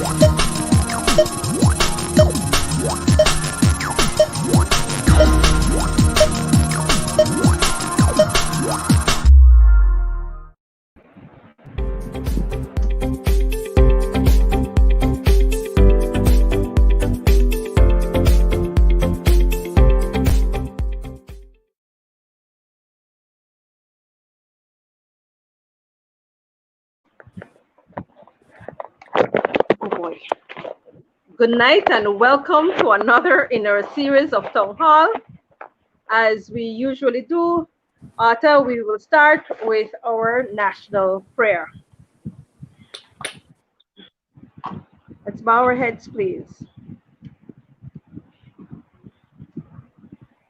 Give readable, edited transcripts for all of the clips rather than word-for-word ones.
Oh boy. Good night and welcome to another in our series of Town Hall. As we usually do, Arthur, we will start with our national prayer. Let's bow our heads, please.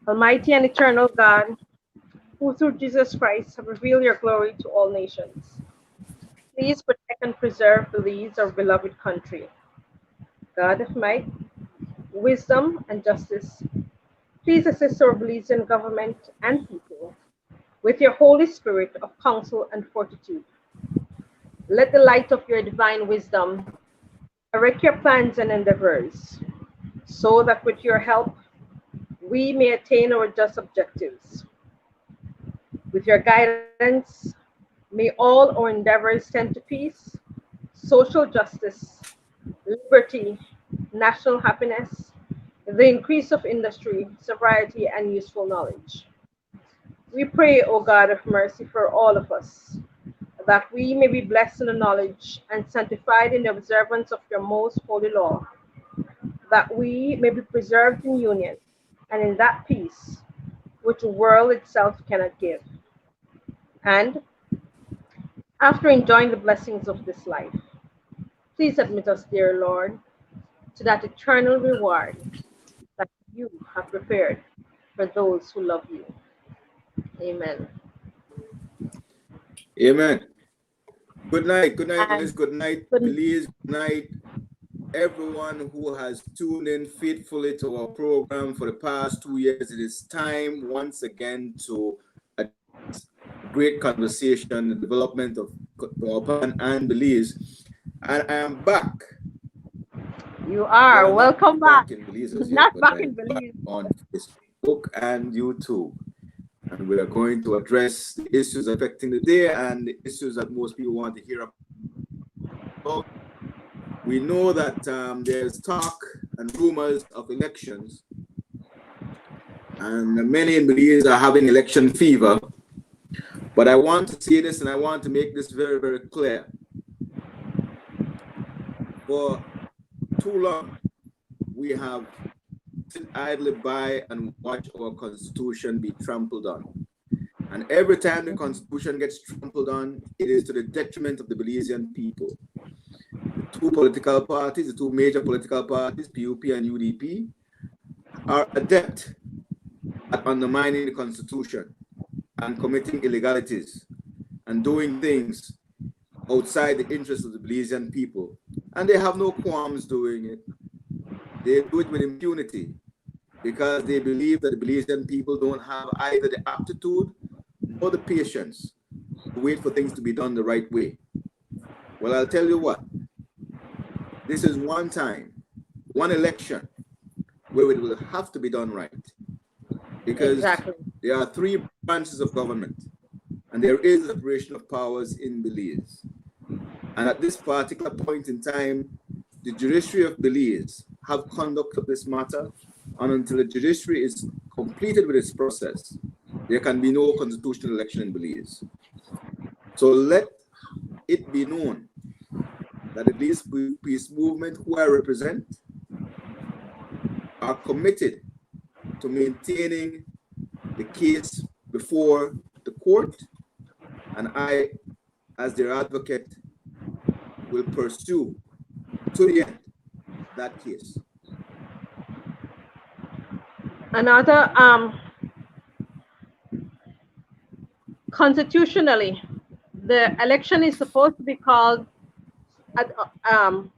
Almighty and eternal God, who through Jesus Christ have revealed your glory to all nations, please protect and preserve the leads of our beloved country. God of might, wisdom, and justice, please assist our Belizean government and people with your Holy Spirit of counsel and fortitude. Let the light of your divine wisdom direct your plans and endeavors, so that with your help we may attain our just objectives. With your guidance, may all our endeavors tend to peace, social justice, liberty, national happiness, the increase of industry, sobriety, and useful knowledge. We pray, O God of mercy, for all of us, that we may be blessed in the knowledge and sanctified in the observance of your most holy law, that we may be preserved in union and in that peace which the world itself cannot give. And after enjoying the blessings of this life, please admit us, dear Lord, to that eternal reward that you have prepared for those who love you. Amen. Amen. Good night, And Liz. Good night, good Belize. Good night, everyone who has tuned in faithfully to our program for the past 2 years. It is time once again to a great conversation, the development of Belmopan and Belize. And I am back. You are. Well, Welcome not back. back in Belize as yet, Not but back in I'm back Belize. on Facebook and YouTube. And we are going to address the issues affecting the day and the issues that most people want to hear about. We know that there's talk and rumors of elections, and many in Belize are having election fever. But I want to say this, and I want to make this very, very clear. For too long, we have sit idly by and watch our Constitution be trampled on. And every time the Constitution gets trampled on, it is to the detriment of the Belizean people. The two political parties, the two major political parties, PUP and UDP, are adept at undermining the Constitution and committing illegalities and doing things outside the interests of the Belizean people. And they have no qualms doing it. They do it with impunity because they believe that the Belizean people don't have either the aptitude nor the patience to wait for things to be done the right way. Well, I'll tell you what, this is one time, one election where it will have to be done right, because there are three branches of government and there is separation of powers in Belize. And at this particular point in time, the judiciary of Belize have conduct of this matter, and until the judiciary is completed with its process, there can be no constitutional election in Belize. So let it be known that the Belize Peace Movement, who I represent, are committed to maintaining the case before the court, and I, as their advocate, will pursue to the end that case. Another constitutionally, the election is supposed to be called at,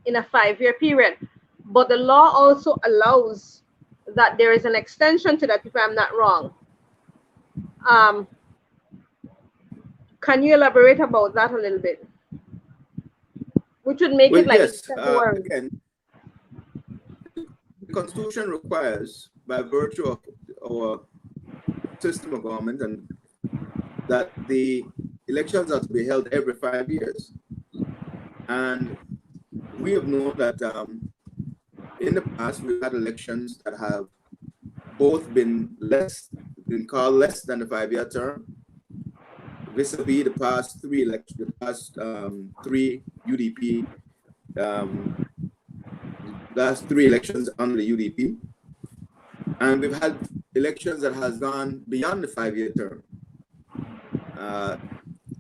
in a 5-year period, but the law also allows that there is an extension to that, if I'm not wrong. Can you elaborate about that a little bit? which would make Well, it like in yes. February. Again, the Constitution requires, by virtue of our system of government, and that the elections are to be held every 5 years. And we have known that in the past we've had elections that have both been called less than the 5 year term, vis-a-vis the past three elections, the past three UDP, um, last three elections under the UDP, and we've had elections that has gone beyond the 5 year term,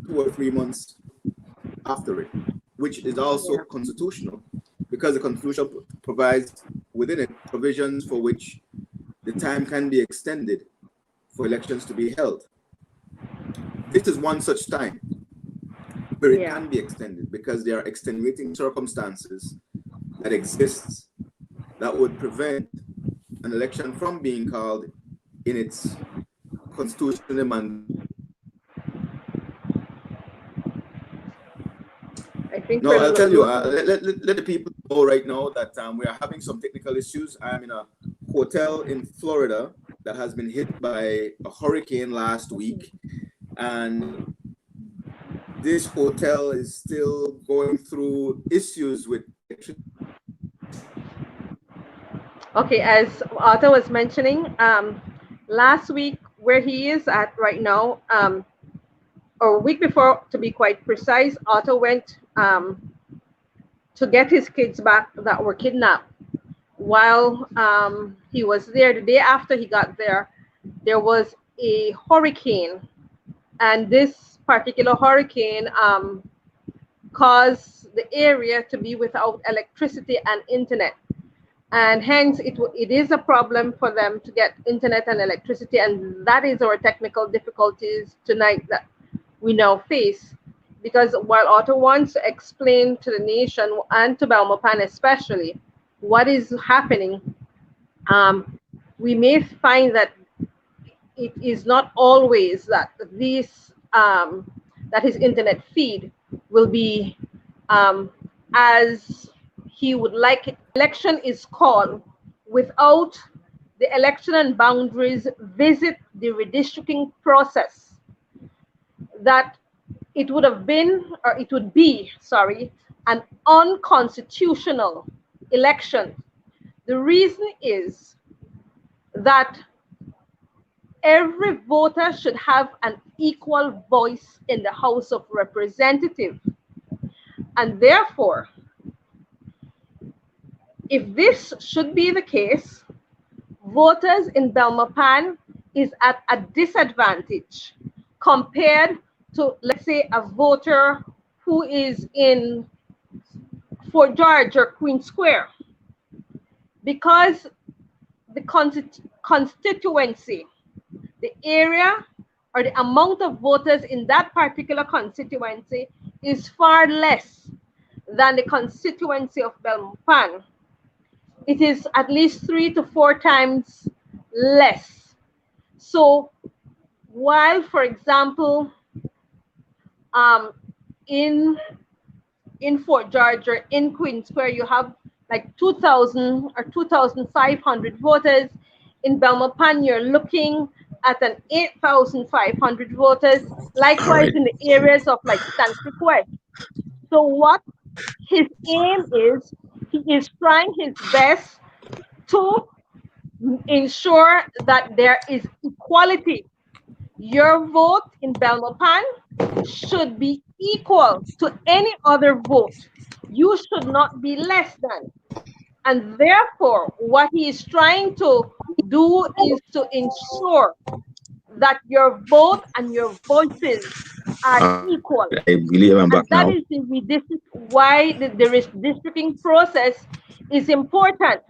2 or 3 months after it, which is also Yeah. constitutional, because the Constitution provides within it provisions for which the time can be extended for elections to be held. This is one such time where it Yeah. can be extended, because there are extenuating circumstances that exist that would prevent an election from being called in its constitutional mandate. I think No, we're I'll tell you, losing. let the people know right now that we are having some technical issues. I'm in a hotel in Florida that has been hit by a hurricane last week, and this hotel is still going through issues with electricity. Okay, as Arthur was mentioning, last week where he is at right now, or a week before to be quite precise, Arthur went to get his kids back that were kidnapped. While he was there, the day after he got there was a hurricane, and this particular hurricane caused the area to be without electricity and internet, and hence it is a problem for them to get internet and electricity, and that is our technical difficulties tonight that we now face. Because while Otto wants to explain to the nation and to Belmopan especially what is happening, um, we may find that it is not always that that his internet feed will be as he would like it. Election is called without the election and boundaries visit the redistricting process, that it would have been, or it would be, sorry, an unconstitutional election. The reason is that every voter should have an equal voice in the House of Representatives. And therefore, if this should be the case, voters in Belmopan is at a disadvantage compared to, let's say, a voter who is in Fort George or Queen Square, because the constituency, the area or the amount of voters in that particular constituency is far less than the constituency of Belmopan. It is at least 3 to 4 times less. So while, for example, um, in Fort George or in Queen Square, you have like 2,000 or 2,500 voters. In Belmopan, you're looking at an 8,500 voters. All Likewise, right. in the areas of like Stanford West. So what his aim is, he is trying his best to ensure that there is equality. Your vote in Belmopan should be equal to any other vote. You should not be less than. And therefore, what he is trying to do is to ensure that your vote and your voices are equal. I believe I'm back And that now. is why the redistricting process is important,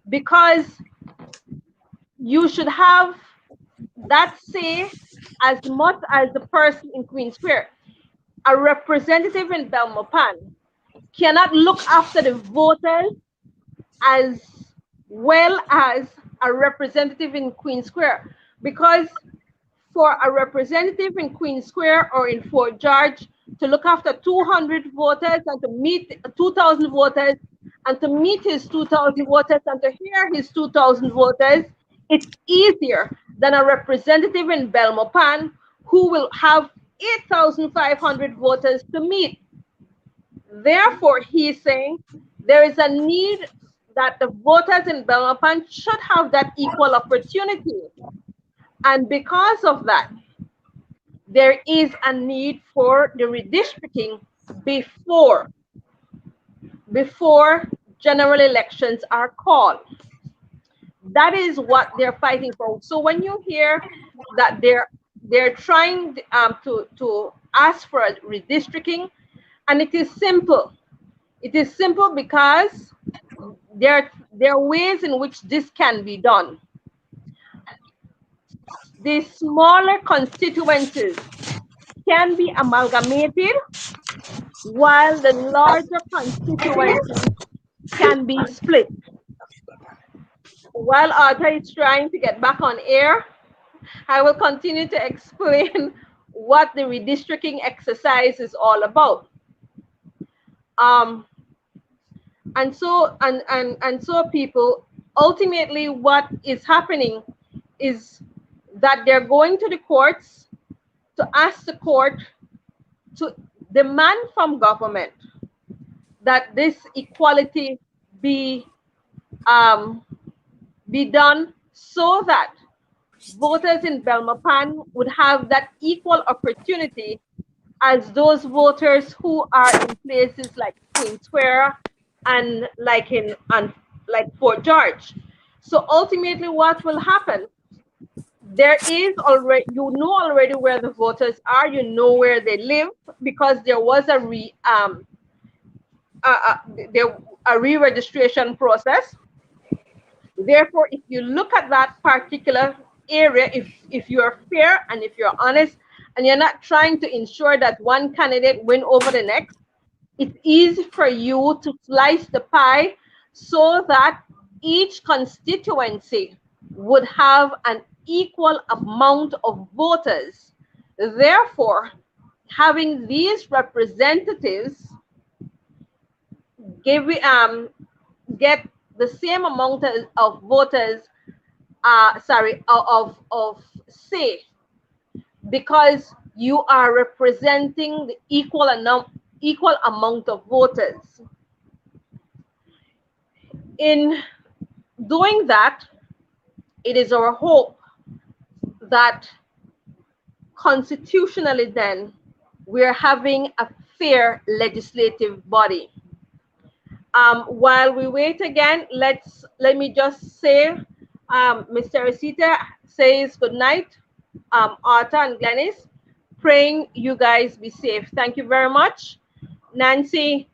because you should have that say as much as the person in Queen Square. A representative in Belmopan cannot look after the voters as well as a representative in Queen Square, because for a representative in Queen Square or in Fort George, to look after 200 voters and to meet 2,000 voters and to meet his 2,000 voters and to hear his 2,000 voters, it's easier than a representative in Belmopan who will have 8,500 voters to meet. Therefore, he's saying there is a need that the voters in Belmopan should have that equal opportunity. And because of that, there is a need for the redistricting before general elections are called. That is what they're fighting for. So when you hear that they're trying to ask for a redistricting, and it is simple. It is simple because there are ways in which this can be done. The smaller constituencies can be amalgamated while the larger constituencies can be split. While Arthur is trying to get back on air, I will continue to explain what the redistricting exercise is all about. And so people, ultimately what is happening is that they're going to the courts to ask the court to demand from government that this equality be done so that voters in Belmopan would have that equal opportunity as those voters who are in places like Queen Square and like Fort George. So ultimately what will happen, there is already, you know already where the voters are, you know where they live, because there was a re-registration process. Therefore, if you look at that particular area, if you're fair and if you're honest and you're not trying to ensure that one candidate win over the next, it's easy for you to slice the pie so that each constituency would have an equal amount of voters. Therefore, having these representatives get the same amount of voters, of say, because you are representing the equal amount of voters. In doing that, it is our hope that constitutionally then we're having a fair legislative body. While we wait again, let me just say, Mr. Rosita says good night, Arthur and Glennis, praying you guys be safe. Thank you very much. Nancy,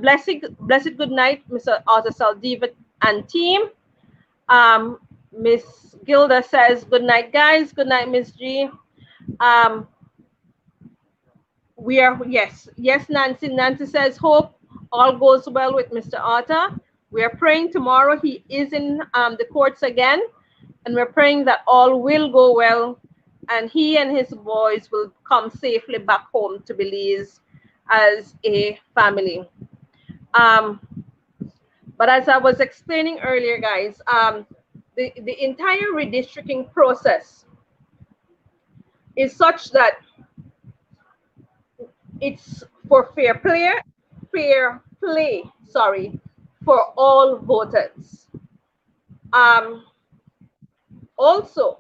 blessed good night, Mr. Arthur Saldiva and team. Miss Gilda says good night, guys. Good night, Miss G. We are, yes, Nancy. Nancy says hope all goes well with Mr. Arthur. We are praying tomorrow. He is in the courts again, and we're praying that all will go well and he and his boys will come safely back home to Belize as a family. But as I was explaining earlier, guys, the entire redistricting process is such that it's for fair play, for all voters. Also,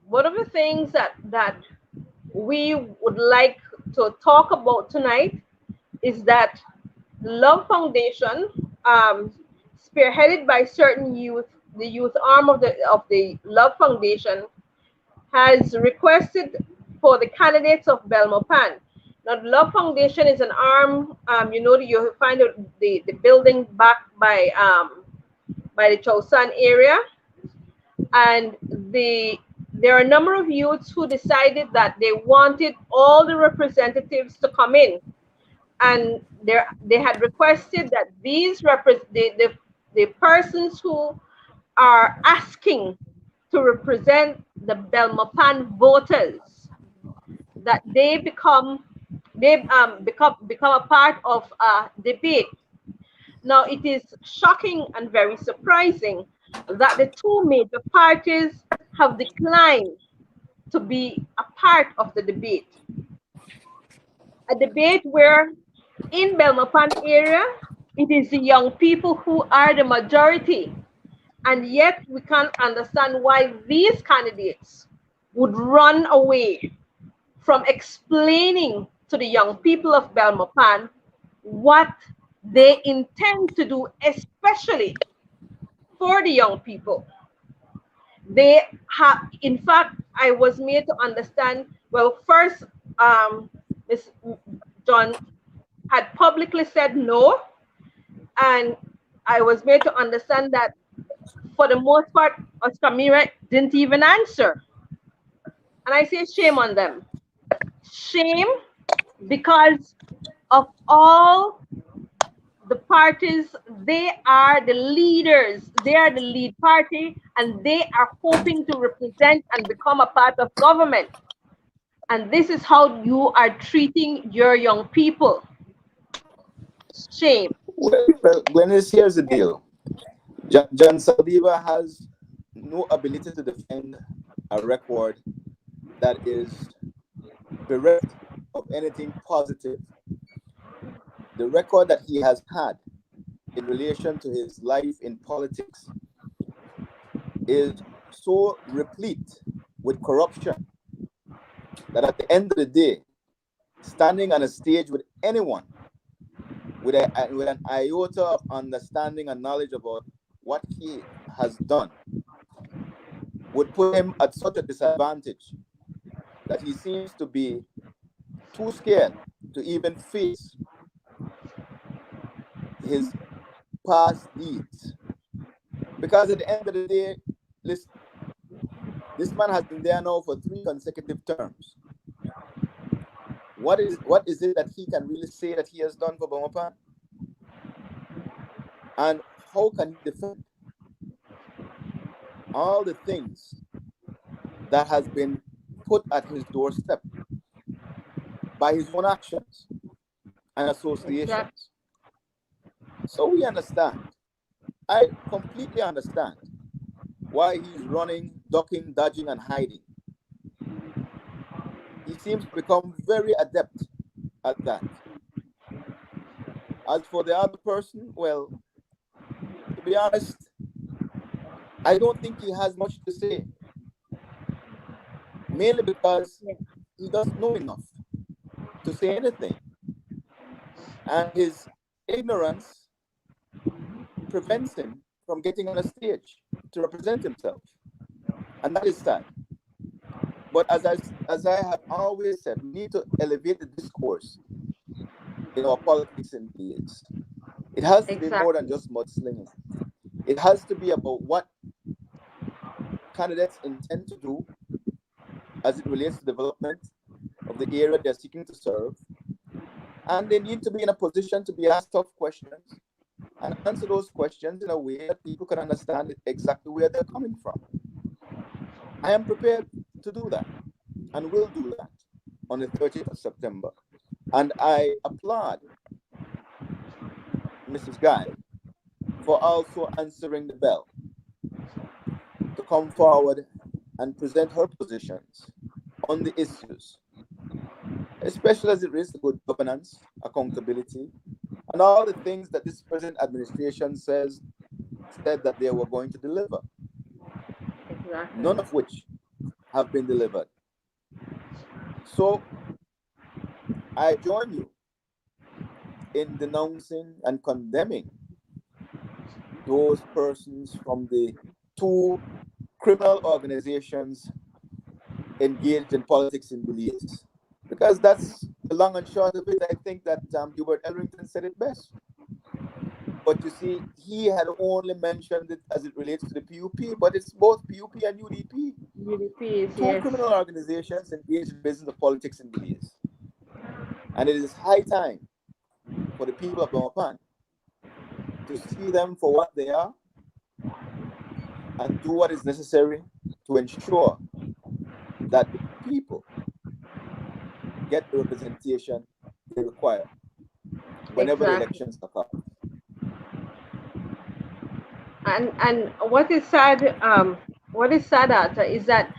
one of the things that we would like to talk about tonight is that Love Foundation, spearheaded by certain youth, the youth arm of the Love Foundation, has requested for the candidates of Belmopan. Now, the Love Foundation is an arm. You find the building back by the Chausan area, and there are a number of youths who decided that they wanted all the representatives to come in, and they had requested that the persons who are asking to represent the Belmopan voters, that they become they become a part of a debate. Now, it is shocking and very surprising that the two major parties have declined to be a part of the debate. A debate where in Belmopan area, it is the young people who are the majority. And yet we can't understand why these candidates would run away from explaining to the young people of Belmopan what they intend to do, especially for the young people. They have, in fact, I was made to understand. Well, first, Ms. John had publicly said no, and I was made to understand that for the most part, Oscar Mira didn't even answer. And I say shame on them. Shame because of all the parties, they are the leaders, they are the lead party, and they are hoping to represent and become a part of government. And this is how you are treating your young people. Shame. Well, Glennis, here's the deal. John Saldiva has no ability to defend a record that is bereft of anything positive. The record that he has had in relation to his life in politics is so replete with corruption that at the end of the day, standing on a stage with anyone with an iota of understanding and knowledge about what he has done would put him at such a disadvantage that he seems to be too scared to even face his past deeds. Because at the end of the day, listen, this man has been there now for 3 consecutive terms. What is it that he can really say that he has done for Belmopan? And how can he defend all the things that has been put at his doorstep by his own actions and associations? Exactly. So we understand. I completely understand why he's running, ducking, dodging, and hiding. He seems to become very adept at that. As for the other person, well, to be honest, I don't think he has much to say. Mainly because he doesn't know enough to say anything. And his ignorance prevents him from getting on a stage to represent himself. And that is sad. But as I have always said, we need to elevate the discourse in our politics and debates. It has to be more than just mudslinging. It has to be about what candidates intend to do as it relates to development of the area they're seeking to serve. And they need to be in a position to be asked tough questions and answer those questions in a way that people can understand exactly where they're coming from. I am prepared to do that and will do that on the 30th of September. And I applaud Mrs. Guy for also answering the bell to come forward and present her positions on the issues, especially as it relates to good governance, accountability, and all the things that this present administration said that they were going to deliver. Exactly. None of which have been delivered. So I join you in denouncing and condemning those persons from the 2 criminal organizations engaged in politics in Belize. Because that's the long and short of it. I think that Hubert Elrington said it best. But you see, he had only mentioned it as it relates to the PUP, but it's both PUP and UDP. UDP, 2 criminal organizations engaged in business of politics in Belize. And it is high time for the people of Belmopan to see them for what they are and do what is necessary to ensure that the people get the representation they require whenever the Exactly. elections occur. And what is sad, Arthur, is that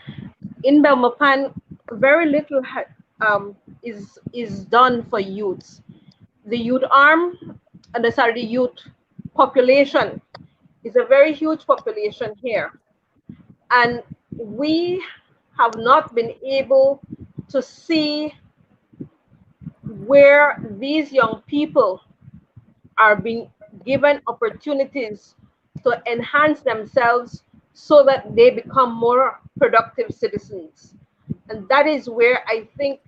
in Belmopan, very little is done for youths. The youth arm, and the youth population is a very huge population here, and we have not been able to see where these young people are being given opportunities to enhance themselves so that they become more productive citizens. And that is where I think,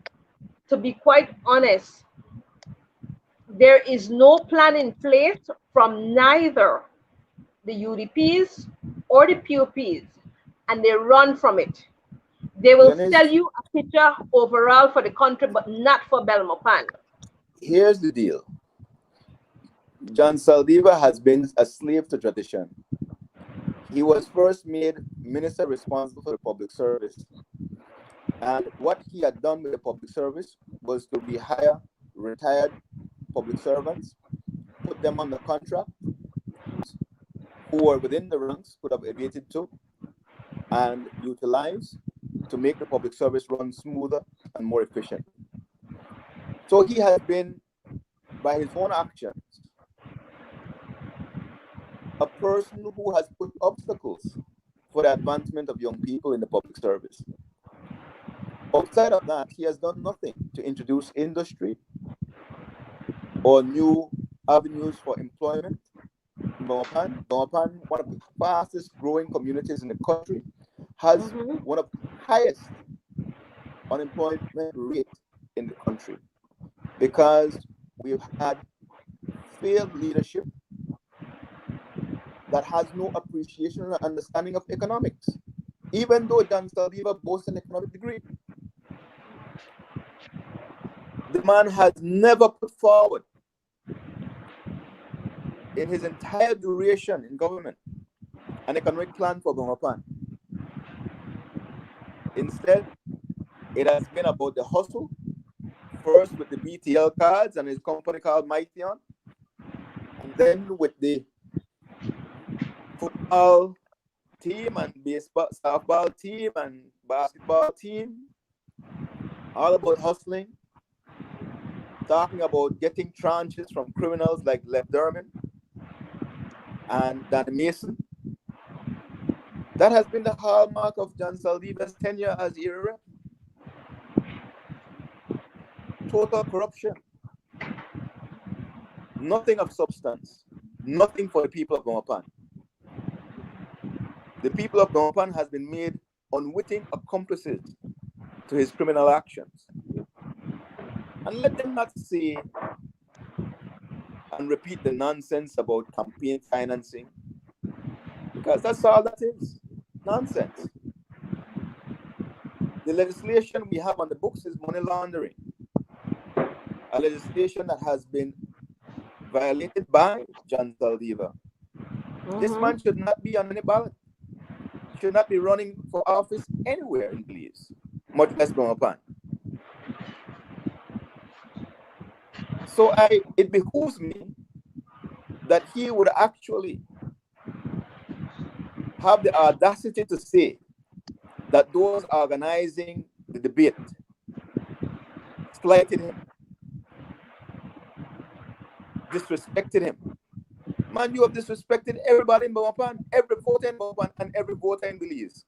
to be quite honest, there is no plan in place from neither the UDPs or the PUPs, and they run from it. They will sell Glenis, you a picture overall for the country, but not for Belmopan. here's the deal. John Saldiva has been a slave to tradition. He was first made minister responsible for the public service. And what he had done with the public service was to rehire retired public servants, put them on the contract, who were within the ranks could have evaded to, and utilize to make the public service run smoother and more efficiently. So he has been, by his own actions, a person who has put obstacles for the advancement of young people in the public service. Outside of that, he has done nothing to introduce industry or new avenues for employment in Belmopan. Belmopan, one of the fastest growing communities in the country, has Mhm. one of the highest unemployment rate in the country because we've had failed leadership that has no appreciation or understanding of economics. Even though John Saldiva boasts an economic degree, the man has never put forward in his entire duration in government an economic plan for Belmopan. Instead, it has been about the hustle, first with the BTL cards and his company called Mightion, and then with the football team and baseball, softball team and basketball team, all about hustling, talking about getting tranches from criminals like Lev Derman and Danny Mason. That has been the hallmark of John Saldiva's tenure as era rep. Total corruption, nothing of substance, nothing for the people of Belmopan. The people of Belmopan has been made unwitting accomplices to his criminal actions. And let them not say and repeat the nonsense about campaign financing, because that's all that is, nonsense. The legislation we have on the books is money laundering, a legislation that has been violated by John Saldiva. This Mhm. man should not be on any ballot, should not be running for office anywhere in Belize, much less Belmopan. So it behooves me that he would actually have the audacity to say that those organizing the debate slighted him, disrespected him. Man, you have disrespected everybody in Belmopan, every voter in Belmopan, and every voter in Belize.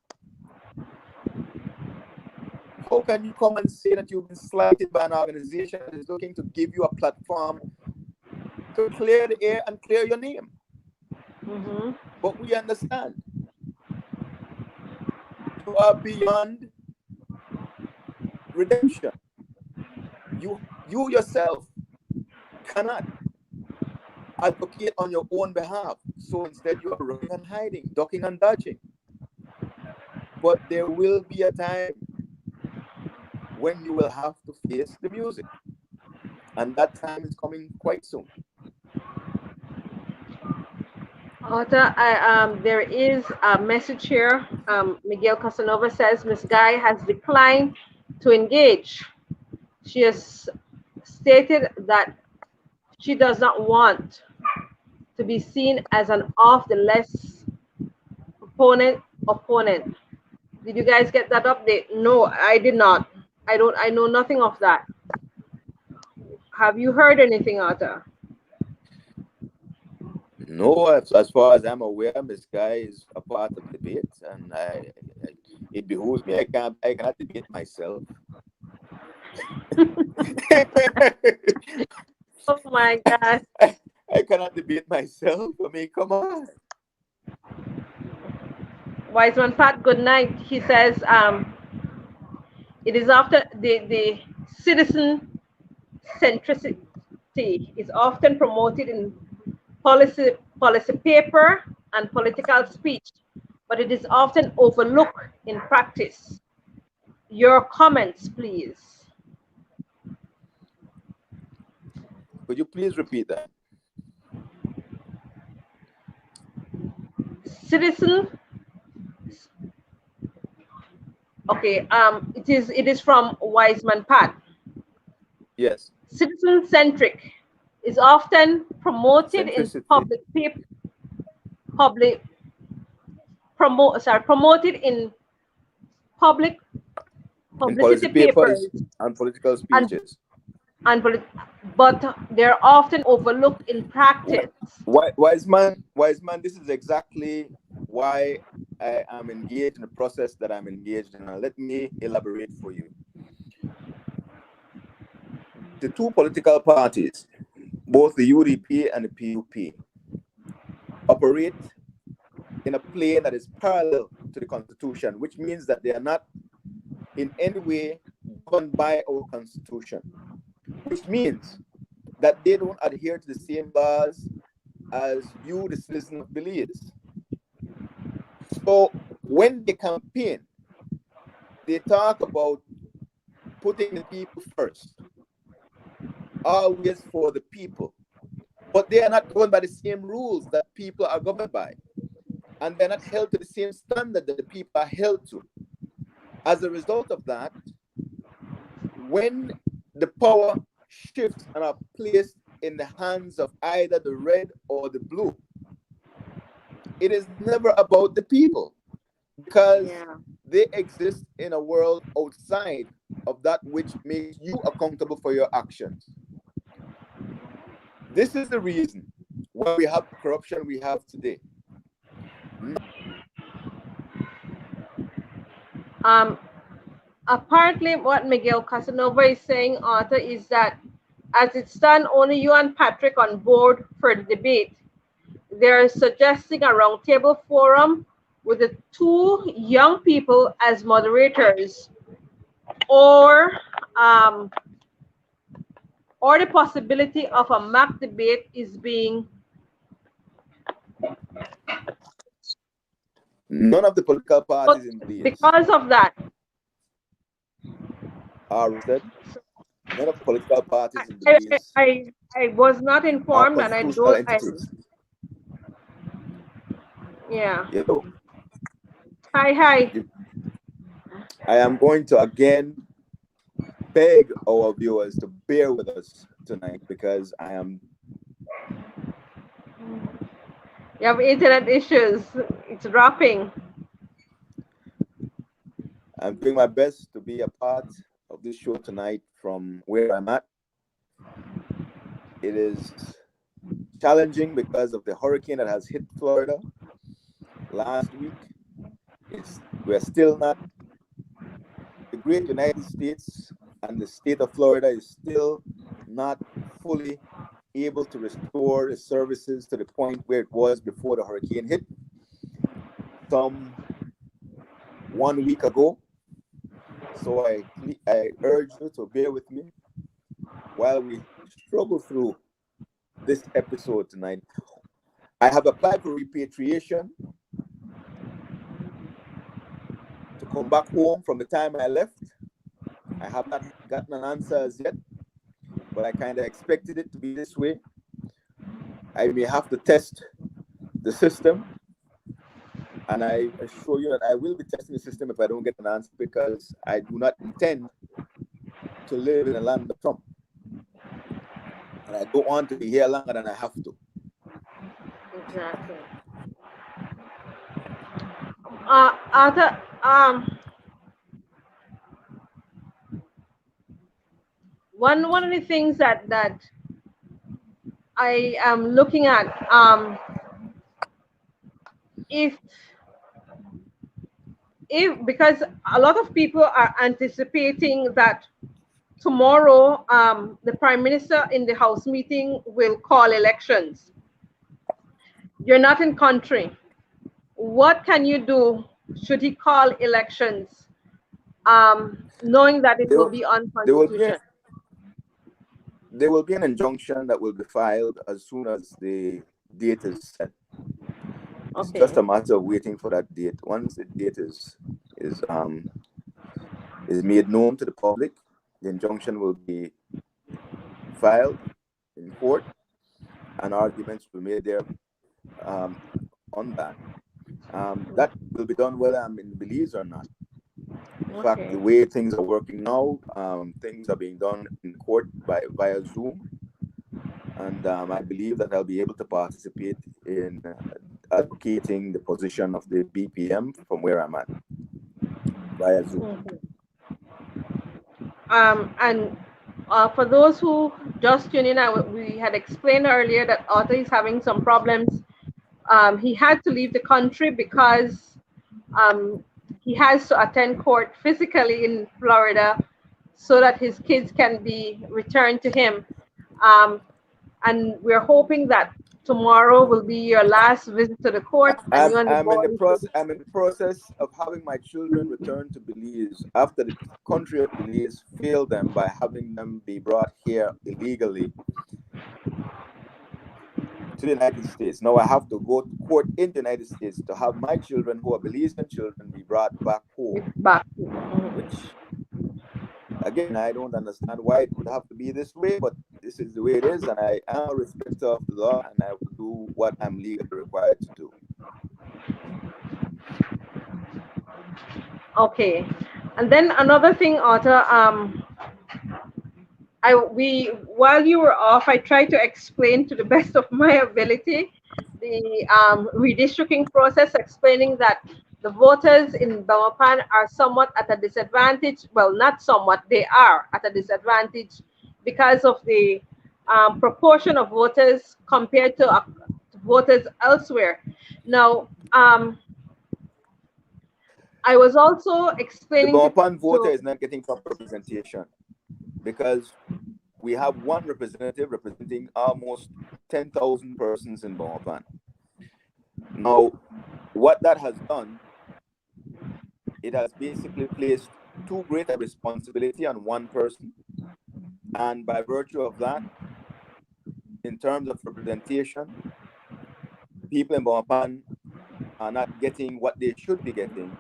How can you come and say that you've been slighted by an organization that is looking to give you a platform to clear the air and clear your name? Mhm. But we understand you are beyond redemption. You yourself cannot advocate on your own behalf. So instead, you are running and hiding, ducking and dodging. But there will be a time when you will have to face the music. And that time is coming quite soon. Arthur, there is a message here. Miguel Casanova says Miss Guy has declined to engage. She has stated that she does not want to be seen as an off the less opponent. Did you guys get that update? No, I did not. I know nothing of that. Have you heard anything, Arthur? No, as far as I'm aware, Miss Guy is a part of the debate, and it behooves me. I cannot debate myself. Oh my gosh. I cannot debate myself. I mean, come on. Wiseman Pat, good night. He says, it is after the citizen centricity is often promoted in policy paper and political speech, but it is often overlooked in practice. Your comments, please. Could you please repeat that? Citizen. Okay. It is from Wiseman Pat. Yes. Citizen centric is often promoted in Centricity. promoted in public In policy publicity papers papers and political and speeches. but they're often overlooked in practice. Wise man, this is exactly why I am engaged in the process that I'm engaged in. Now, let me elaborate for you. The two political parties, both the UDP and the PUP, operate in a plane that is parallel to the Constitution, which means that they are not in any way governed by our Constitution, which means that they don't adhere to the same laws as you, the citizen of Belize. So when they campaign, they talk about putting the people first, always for the people. But they are not governed by the same rules that people are governed by. And they're not held to the same standard that the people are held to. As a result of that, when the power shifts and are placed in the hands of either the red or the blue, it is never about the people, because they exist in a world outside of that which makes you accountable for your actions. This is the reason why we have the corruption we have today. Apparently, what Miguel Casanova is saying, Arthur, is that as it stands, only you and Patrick on board for the debate. They're suggesting a roundtable forum with the two young people as moderators, or the possibility of a mock debate is being. None of the political parties in Belize, because of that, are registered. None of the political parties in Belize I was not are informed, and I constitutional don't. entities. Yeah. Hello. Hi. I am going to again beg our viewers to bear with us tonight, because I am. You have internet issues. It's dropping. I'm doing my best to be a part of this show tonight from where I'm at. It is challenging because of the hurricane that has hit Florida last week. We're still not. The great United States and the state of Florida is still not fully able to restore the services to the point where it was before the hurricane hit some 1 week ago. So I urge you to bear with me while we struggle through this episode tonight. I have applied for repatriation to come back home from the time I left. I have not gotten an answer as yet, but I kind of expected it to be this way. I may have to test the system, and I assure you that I will be testing the system if I don't get an answer, because I do not intend to live in a land of Trump. and I don't want to be here longer than I have to. Exactly. Arthur, one of the things that I am looking at, if because a lot of people are anticipating that tomorrow the prime minister in the house meeting will call elections. You're not in country. What can you do should he call elections, knowing that it There, will be there will be unconstitutional? there will be an injunction that will be filed as soon as the date is set. It's Okay. just a matter of waiting for that date. Once the date is made known to the public, the injunction will be filed in court, and arguments will be made there on that. That will be done whether I'm in Belize or not. In fact, Okay. the way things are working now, things are being done in court via Zoom, and I believe that I'll be able to participate in advocating the position of the BPM from where I'm at via Zoom. And for those who just tune in, we had explained earlier that Arthur is having some problems. He had to leave the country because he has to attend court physically in Florida so that his kids can be returned to him. And we're hoping that tomorrow will be your last visit to the court, and you and the I'm in the boys will process. I'm in the process of having my children return to Belize after the country of Belize failed them by having them be brought here illegally to the United States. Now I have to go to court in the United States to have my children, who are Belizean children, be brought back be home. back. Which, again, I don't understand why it would have to be this way, but this is the way it is, and I am a respecter of the law, and I will do what I'm legally required to do. Okay, and then another thing, Arthur. While you were off, I tried to explain to the best of my ability the redistricting process, explaining that the voters in Belmopan are somewhat at a disadvantage. Well, not somewhat, they are at a disadvantage because of the proportion of voters compared to voters elsewhere. Now, I was also The explaining Belmopan voter to is not getting proper representation because we have one representative representing almost 10,000 persons in Belmopan. Now, what that has done, it has basically placed too great a responsibility on one person. And by virtue of that, in terms of representation, people in Belmopan are not getting what they should be getting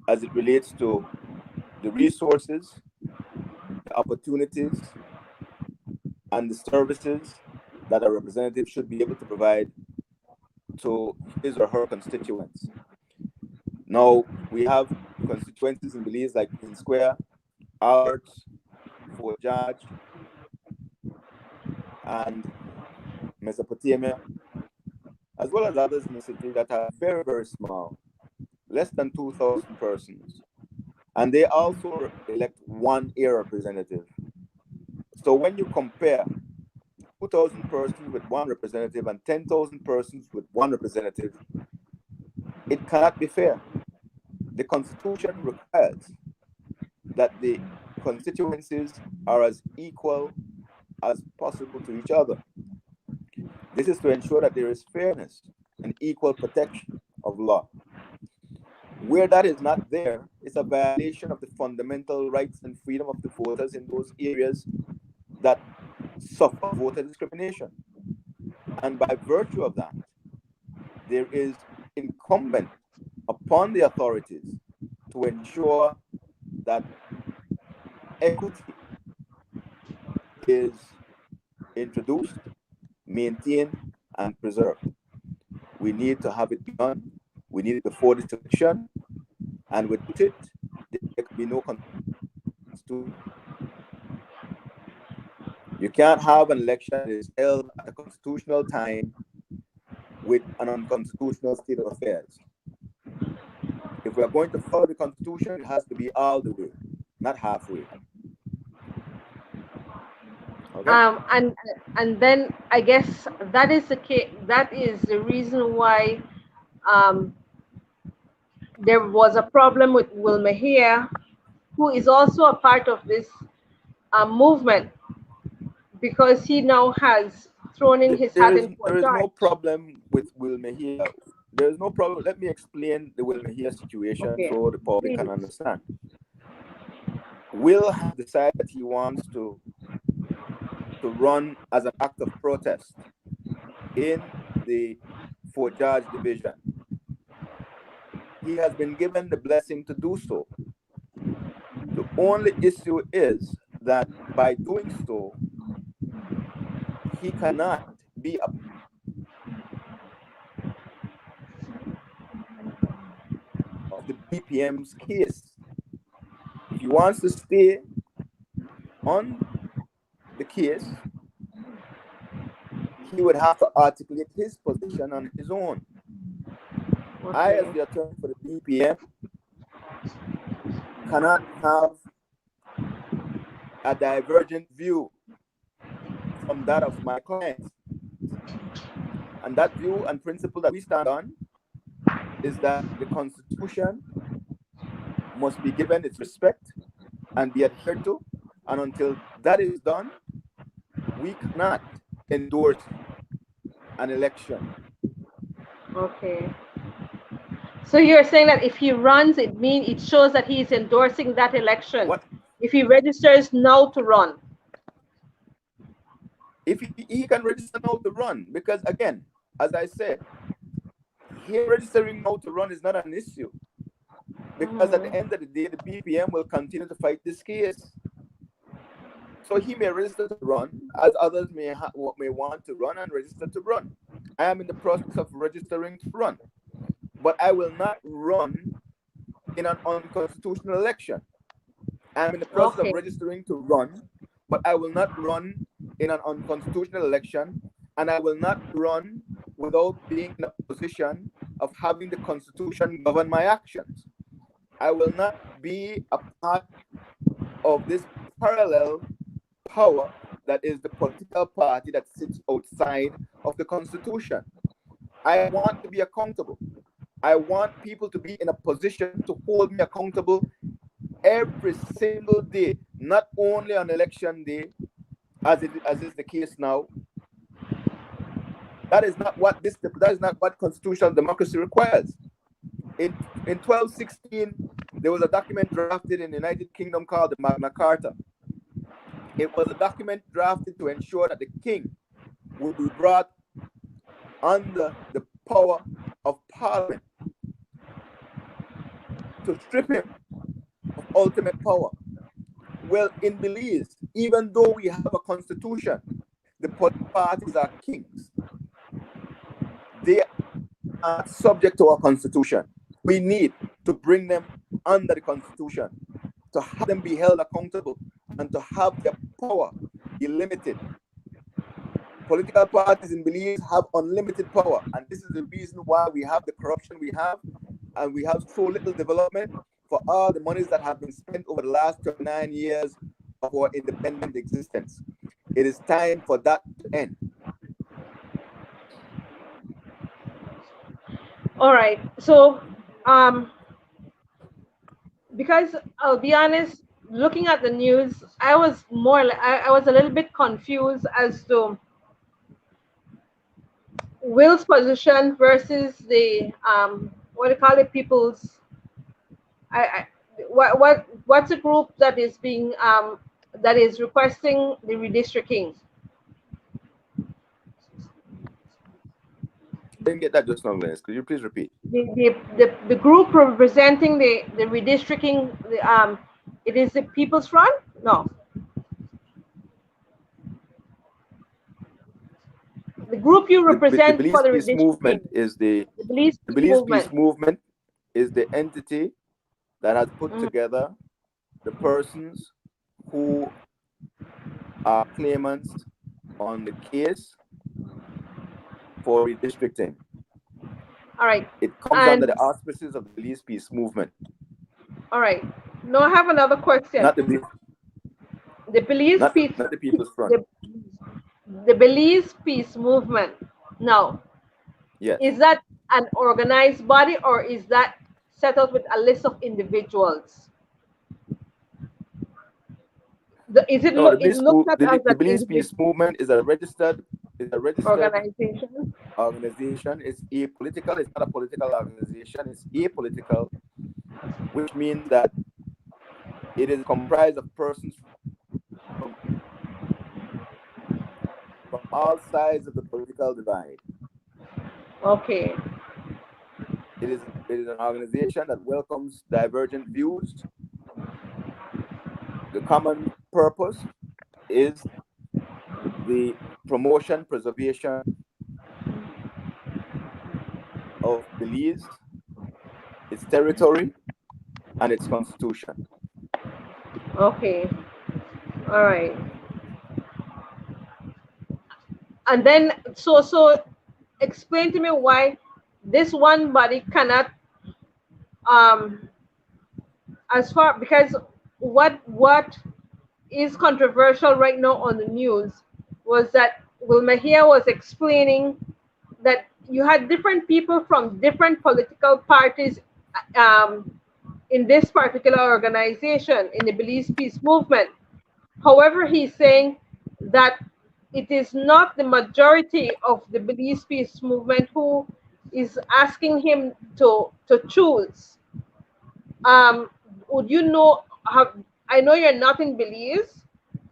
as it relates to the resources, the opportunities, and the services that a representative should be able to provide to his or her constituents. Now, we have constituencies in Belize like Queen Square, Albert, Fort George, and Mesopotamia, as well as others in the city that are very, very small, less than 2,000 persons. And they also elect one area representative. So when you compare 2,000 persons with one representative and 10,000 persons with one representative, it cannot be fair. The Constitution requires that the constituencies are as equal as possible to each other. This is to ensure that there is fairness and equal protection of law. Where that is not there, it's a violation of the fundamental rights and freedom of the voters in those areas that suffer voter discrimination. And by virtue of that, there is incumbent upon the authorities to ensure that equity is introduced, maintained, and preserved. We need to have it done. We need it before this election, and with it, there could be no constitution. You can't have an election that is held at a constitutional time with an unconstitutional state of affairs. If we are going to follow the Constitution, it has to be all the way, not halfway. Okay? And then I guess that is the case. That is the reason why there was a problem with Will Mejia, who is also a part of this movement, because he now has thrown in his hat in There is charge. no problem with Will Mejia. There is no problem. Let me explain the Will Mejia situation Okay. so the public Please. can understand. Will has decided that he wants to run as an act of protest in the Fort George division. He has been given the blessing to do so. The only issue is that by doing so, he cannot be a of the BPM's case. If he wants to stay on the case, he would have to articulate his position on his own. Okay. I, as the attorney for the BPM, cannot have a divergent view from that of my clients. And that view and principle that we stand on is that the Constitution must be given its respect and be adhered to. And until that is done, we cannot endorse an election. Okay. So you're saying that if he runs, it shows that he is endorsing that election. What? If he registers now to run. If he can register now to run, because again, as I said, him registering now to run is not an issue. Because at the end of the day, the BPM will continue to fight this case. So he may register to run, as others may want to run and register to run. I am in the process of registering to run, but I will not run in an unconstitutional election. I am in the process of registering to run, but I will not run in an unconstitutional election, and I will not run without being in a position of having the Constitution govern my actions. I will not be a part of this parallel power that is the political party that sits outside of the Constitution. I want to be accountable. I want people to be in a position to hold me accountable every single day, not only on election day, as is the case now. That is not what constitutional democracy requires. In 1216, there was a document drafted in the United Kingdom called the Magna Carta. It was a document drafted to ensure that the king would be brought under the power of Parliament, to strip him of ultimate power. Well, in Belize, even though we have a constitution, the political parties are kings. They are subject to our constitution. We need to bring them under the constitution, to have them be held accountable, and to have their power be limited. Political parties in Belize have unlimited power, and this is the reason why we have the corruption we have, and we have so little development for all the monies that have been spent over the last 29 years of our independent existence. It is time for that to end. All right. So, because I'll be honest, looking at the news, I was a little bit confused as to Will's position versus the what do you call it, people's. What's a group that is being that is requesting the redistricting? Didn't get that just now, Glennis. Could you please repeat? The group representing the redistricting, it is the People's Front? No. The group you represent the for the Belize Peace Movement is the Belize Peace Movement is the entity that has put together the persons who are claimants on the case for redistricting. All right. It comes under And the auspices of the Belize Peace Movement, all right. Now I have another question. not the Be- The Belize not Peace, not the People's Front. the, the Belize Peace Movement. Now, Yes. is that an organized body or is that set out with a list of individuals? Is it No, the it Belize looked at as the an Belize Peace individual Movement is a registered organization? organization. It's apolitical. It's not a political organization. It's apolitical, which means that it is comprised of persons from all sides of the political divide. Okay. It is an organization that welcomes divergent views. The common purpose is the promotion, preservation of Belize, its territory, and its constitution. Okay. All right. And then explain to me why this one body cannot um as far because what is controversial right now on the news was that Wilma here was explaining that you had different people from different political parties um, in this particular organization, in the Belize Peace Movement. However, he's saying that it is not the majority of the Belize Peace Movement who is asking him to choose. Would you know? I know you're not in Belize,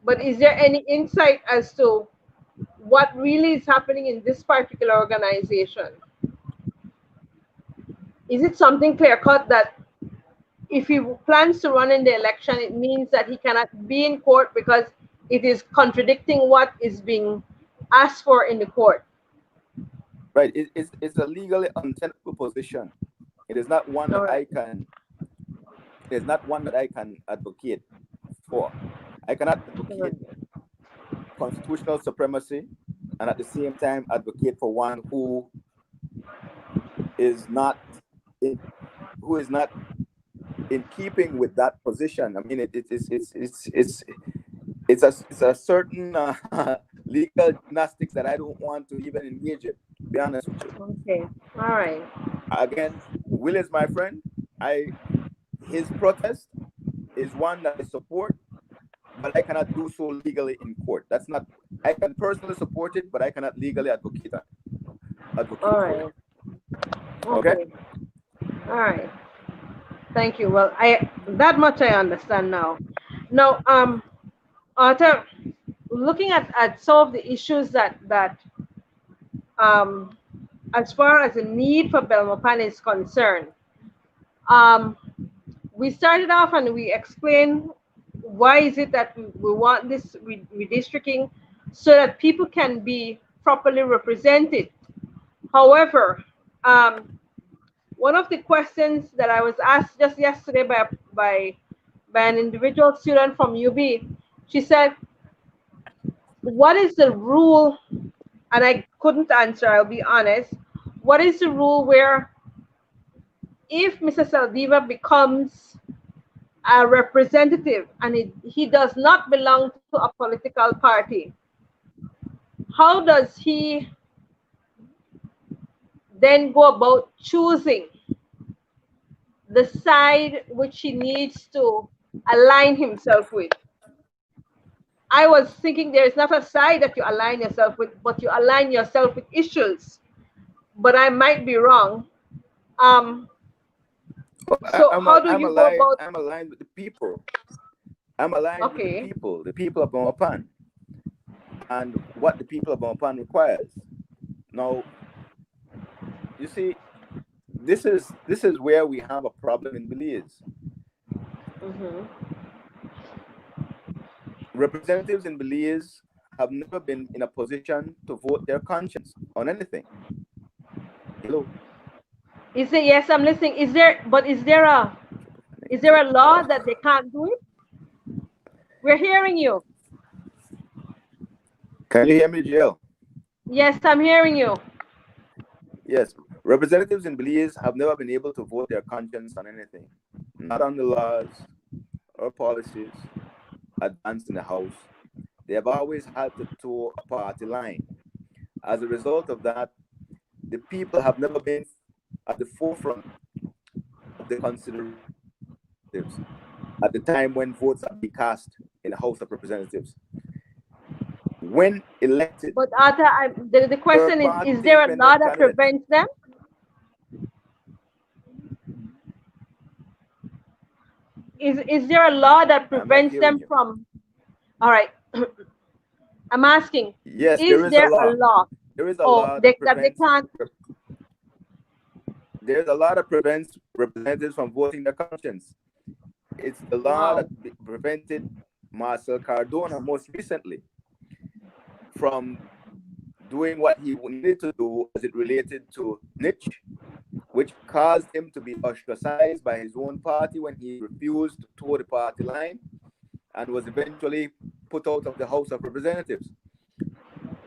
but is there any insight as to what really is happening in this particular organization? Is it something clear cut that if he plans to run in the election, it means that he cannot be in court because it is contradicting what is being asked for in the court? Right. It's a legally untenable position. It is not one All that right. advocate for. I cannot All advocate right. constitutional supremacy and at the same time advocate for one is not in who is not in keeping with that position. I mean, it's a certain legal gymnastics that I don't want to even engage in. To be honest with you. Okay. All right. Again, Will is my friend. His protest is one that I support, but I cannot do so legally in court. That's not. I can personally support it, but I cannot legally All advocate for it. right. Okay. Okay. All right. Thank you. Well, I that much I understand now. Now, Arthur, looking at some of the issues that um, as far as the need for Belmopan is concerned, um, we started off and we explained why is it that we want this redistricting so that people can be properly represented. However, um, one of the questions that I was asked just yesterday by an individual student from UB, she said, "What is the rule?" And I couldn't answer. I'll be honest. What is the rule where if Mr. Saldiva becomes a representative and he does not belong to a political party, how does he then go about choosing the side which he needs to align himself with? I was thinking there is not a side that you align yourself with, but you align yourself with issues. But I might be wrong. Um, Well, so how do you go about? I'm aligned with the people. I'm aligned with Okay, the people of Belmopan, and what the people of Belmopan requires. Now, you see, this is where we have a problem in Belize. mm-hmm. Representatives in Belize have never been in a position to vote their conscience on anything. Hello. Is it yes? I'm listening. Is there a law that they can't do it? We're hearing you. Can you hear me, Jill? Yes, I'm hearing you. Yes. Representatives in Belize have never been able to vote their conscience on anything, not on the laws or policies advanced in the House. They have always had to toe a party line. As a result of that, the people have never been at the forefront of the considerations of representatives at the time when votes are being cast in the House of Representatives. When elected, But Arthur, the question is third-party there a law independent that candidates. prevents them? Is there a law that I'm not prevents hearing them you. from? All right, I'm asking, Yes, there is is a there a law. law? There is a Oh, law that that they prevents. can't. There's a law that prevents representatives from voting their conscience. It's the law that Wow. prevented Marcel Cardona most recently from doing what he needed to do as it related to niche, which caused him to be ostracized by his own party when he refused to toe the party line and was eventually put out of the House of Representatives.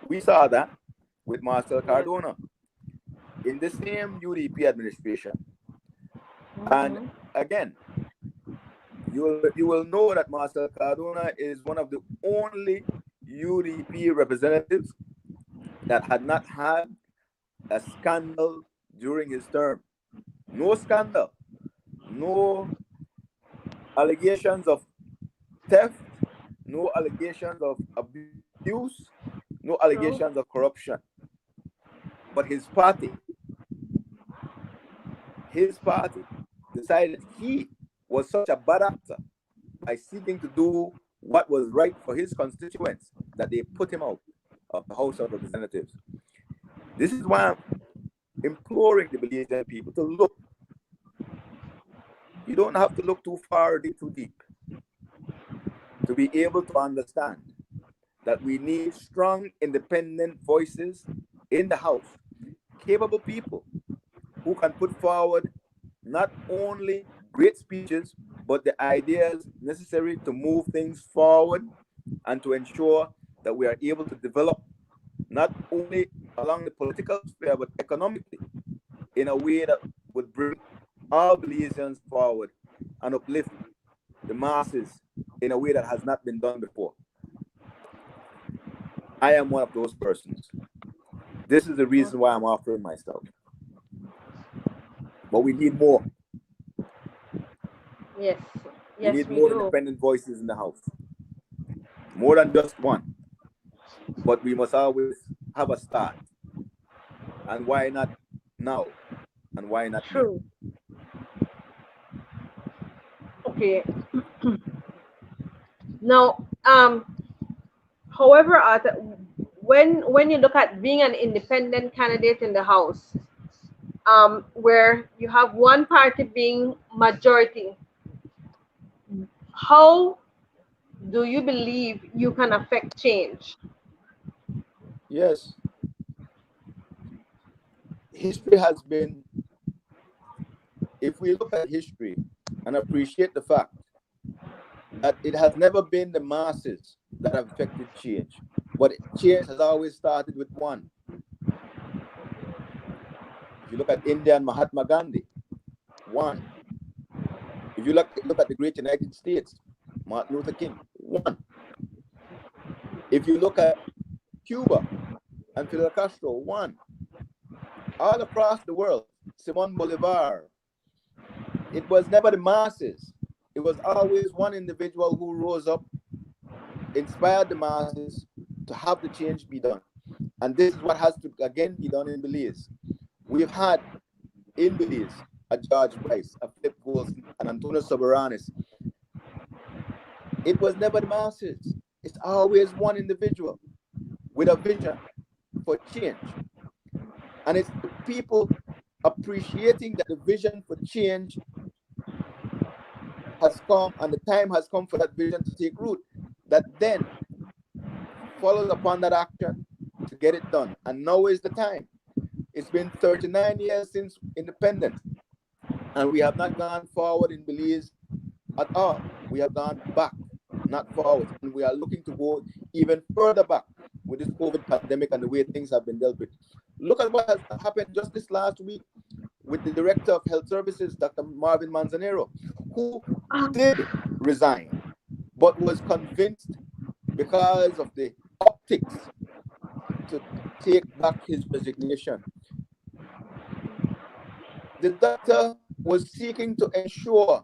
We saw that with Marcel Yes. Cardona in the same UDP administration. And Hmm. again, you will know that Marcel Cardona is one of the only UDP representatives that had not had a scandal during his term. No scandal, no allegations of theft, no allegations of abuse, no allegations of True. corruption. But his party decided he was such a bad actor by seeking to do what was right for his constituents that they put him out of the House of Representatives. This is why I'm imploring the Belizean people to look. You don't have to look too far or dig too deep to be able to understand that we need strong, independent voices in the House, capable people who can put forward not only great speeches, but the ideas necessary to move things forward and to ensure that we are able to develop not only along the political sphere, but economically in a way that would bring all Belizeans forward and uplift the masses in a way that has not been done before. I am one of those persons. This is the reason why I'm offering myself. But we need more. Yes. We Yes, need we more do. independent voices in the House, more than just one. But we must always have a start. And why not now? And why not me? True. Okay. Now, however, Arthur, when you look at being an independent candidate in the House, where you have one party being majority, how do you believe you can affect change? Yes, history has been, if we look at history and appreciate the fact that it has never been the masses that have affected change, but change has always started with one. If you look at India and Mahatma Gandhi, one. If you look at the great United States, Martin Luther King, one. If you look at Cuba and Fidel Castro, one. All across the world, Simon Bolivar, it was never the masses. It was always one individual who rose up, inspired the masses to have the change be done. And this is what has to again be done in Belize. We've had in Belize a George Rice, a Philip Goldsmith, an Antonio Soberanis. It was never the masses. It's always one individual with a vision for change. And it's the people appreciating that the vision for change has come and the time has come for that vision to take root, that then follows upon that action to get it done. And now is the time. It's been 39 years since independence, and we have not gone forward in Belize at all. We have gone back, not forward. And we are looking to go even further back. with this COVID pandemic and the way things have been dealt with. Look at what has happened just this last week with the Director of Health Services, Dr. Marvin Manzanero, who did resign, but was convinced because of the optics to take back his resignation. The doctor was seeking to ensure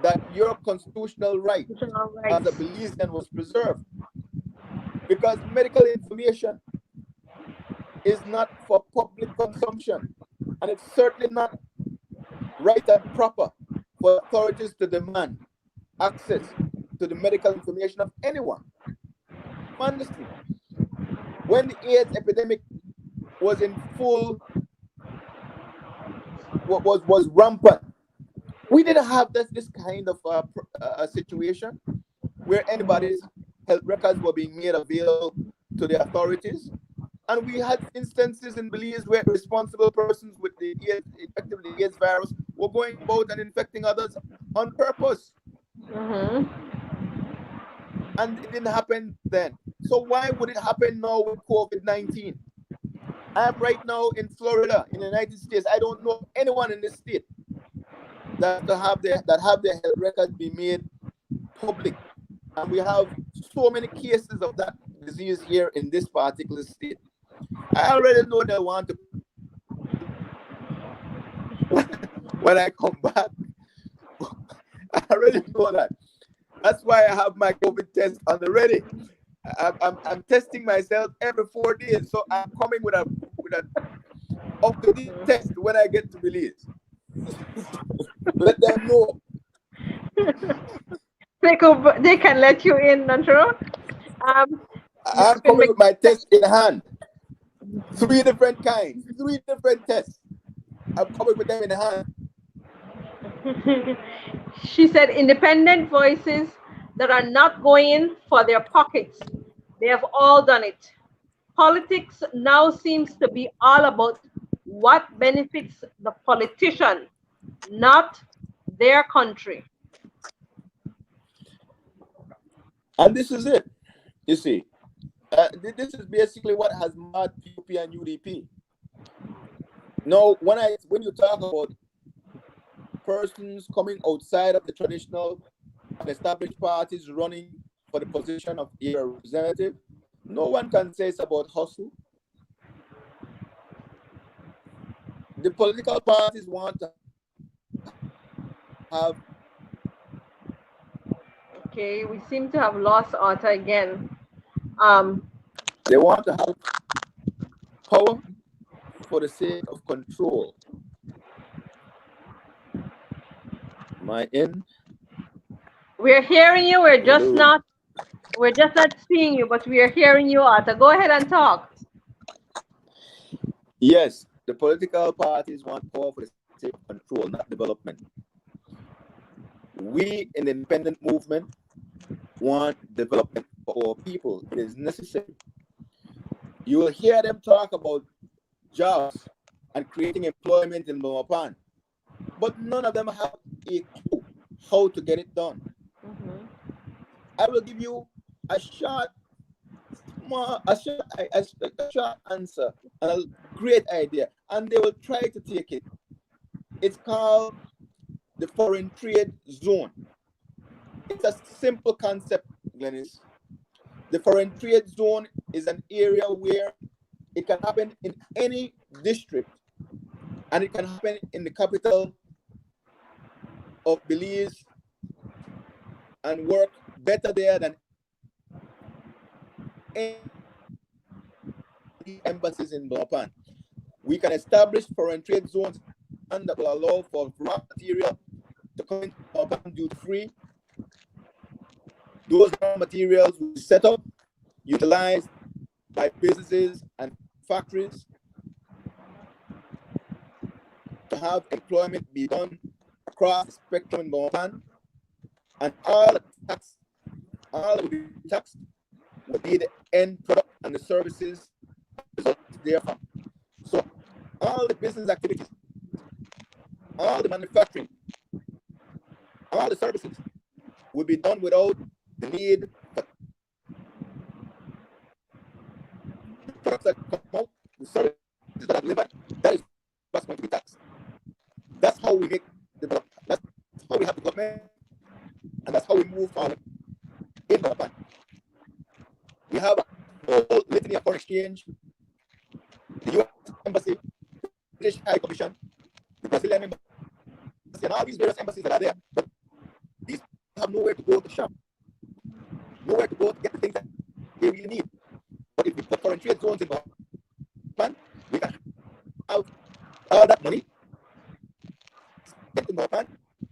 that your constitutional right as a Belizean was preserved, because medical information is not for public consumption, and it's certainly not right and proper for authorities to demand access to the medical information of anyone. Honestly, when the AIDS epidemic was in full, was rampant, we didn't have this kind of a situation where anybody's health records were being made available to the authorities. And we had instances in Belize where responsible persons with the AIDS, effectively the AIDS virus, were going about and infecting others on purpose. And it didn't happen then. So why would it happen now with COVID-19? I am right now in Florida, in the United States. I don't know anyone in this state that have their health records be made public. And we have so many cases of that disease here in this particular state. I already know they want to. When I come back, I already know that. That's why I have my COVID test on the ready. I'm testing myself every 4 days, so I'm coming with a up-to-date test when I get to Belize. Let them know. They can let you in, Nantro. I'm coming with my test in hand. 3 different kinds, 3 different tests. I'm coming with them in hand. She said independent voices that are not going for their pockets. They have all done it. Politics now seems to be all about what benefits the politician, not their country. And this is it. You see, this is basically what has marred PUP and UDP. Now, when you talk about persons coming outside of the traditional and established parties running for the position of a representative, no one can say it's about hustle. The political parties want to have. Okay, we seem to have lost Arthur again. They want to have power for the sake of control. Am I in? We're hearing you. We're just not seeing you, but we are hearing you, Arthur. Go ahead and talk. Yes, the political parties want power for the sake of control, not development. We in the independent movement want development for our people. It is necessary. You will hear them talk about jobs and creating employment in Belmopan, but none of them have a clue how to get it done. I will give you a short answer and a great idea, and they will try to take it. It's called the foreign trade zone. It's a simple concept, Glennis. The foreign trade zone is an area where it can happen in any district, and it can happen in the capital of Belize and work better there than any embassies in Belmopan. We can establish foreign trade zones and that will allow for raw material to come into Belmopan duty-free. Those raw materials will be set up, utilized by businesses and factories to have employment be done across the spectrum in Belmopan, and all that will be taxed will be the end product and the services therefrom. So all the business activities, all the manufacturing, all the services will be done without the need for products that come out, the services that are delivered, that is what's going to be taxed. That's how we make development. That's how we have development, and that's how we move forward in Belmopan. We have a whole litany of foreign exchange, the U.S. Embassy, the British High Commission, the Brazilian Embassy, and all these various embassies that are there. But these have nowhere to go to shop, nowhere to go to get the things that they really need. But if we put foreign trade zones in Belmopan, we can have all that money spent in Belmopan